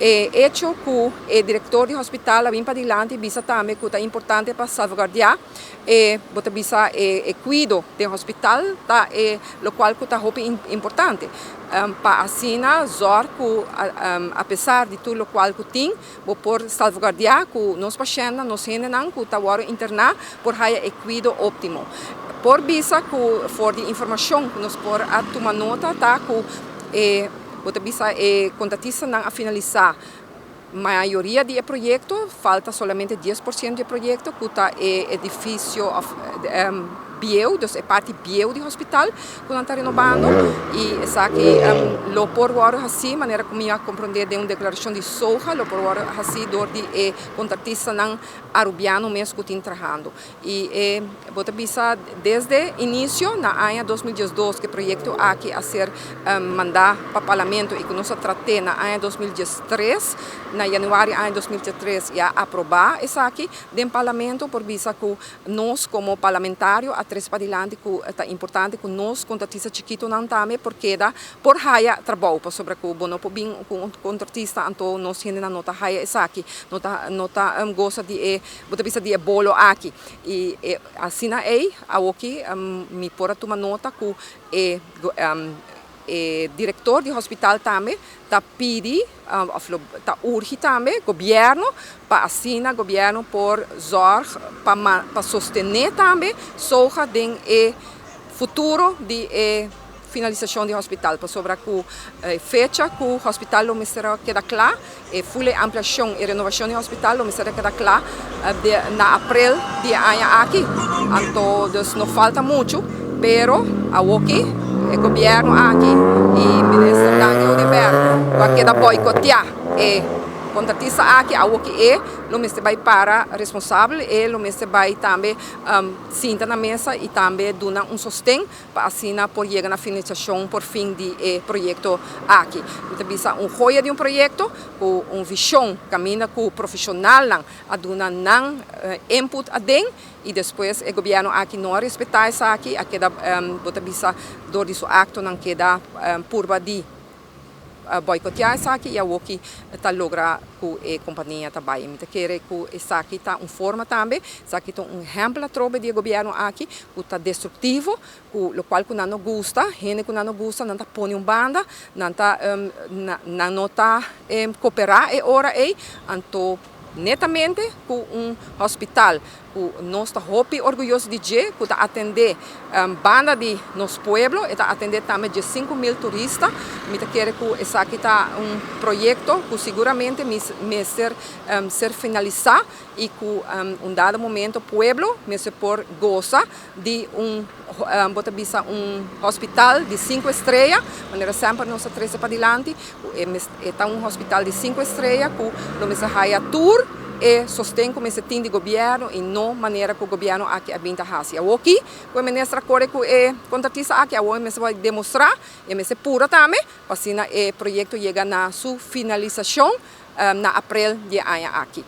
E hecho que o diretor do hospital vem para diante bisa também que é importante para salvaguardar e bota bisa e cuido do hospital tá e lo qual que tá importante para assim zor que apesar de tudo o qual que tem vou por salvaguardar que nos pacientes nos não que tá varo internar por haja e cuido óptimo por bisa que for de informação que nos por a tomar nota tá que Bota bisa contratista não a finalizar a maioria do projeto, falta somente 10% do projeto, que está edifício bio, então é parte bio do hospital que não está renovando e essa que lo por agora assim, maneira como eu compreender de uma declaração de soja, lo por agora assim dor de contratista não arubiano mesmo que tem trabalhando e bota bisa desde início na ano 2012 que o projeto aqui a ser mandado para o parlamento e que nós tratei na ano 2013 na januário ano 2013 já aprovar essa aqui do parlamento por bisa que nós como parlamentário três para diante que é importante que nós contratista chiquito não também porque dá por haja trabalho sobre que bom não bem com contratista então nós ainda não nota haja essa aqui nota gosta de bota bisa de bolo aqui e assim é aqui me pora tomar nota que diretor do hospital também está pedindo, está urge também governo para assinar governo por zorg para sostener também soja den futuro de finalização do hospital para sobre a fecha que o hospital lo será queda claro e full ampliação e renovação do hospital lo será queda claro na abril de ano aqui então não falta muito pero aqui o governo aqui e o ministro Daniel Oliveira vai querer boicotear e contratista aqui o ministro vai para responsável e o ministro vai também sentar na mesa e também dar sustento para assinar por chegar na finalização por fim do projeto aqui. Então, joia de projeto com visão caminha com o profissional a dar input a dentro e depois o governo aqui não respeitar isso aqui a queda bota bisa do disso acto não queda purba de boicotear isso aqui e o que está logra que a companhia também me quer que isso aqui está forma também isso aqui está exemplo trobe de governo aqui que está destrutivo o qual que não gosta gente que não gosta não está pondo banda não está cooperar e ora então netamente com hospital que nós está orgulhoso de que está atender banda de nosso pueblo e está atender também de 5.000 turistas me quer que esse aqui está projeto que seguramente me ser finalizado e que dado momento o pueblo me se por goza de hospital de 5 estrelas maneira sempre nós três para diante é hospital de 5 estrelas que não se haya tour e sostém como se tem de governo e não maneira que o governo aqui abinta hasia. Aqui, o ministro corre que é contratista aqui, a me vai demonstrar e me se pura também, para assim o projeto chega na sua finalização na abril de ano aqui.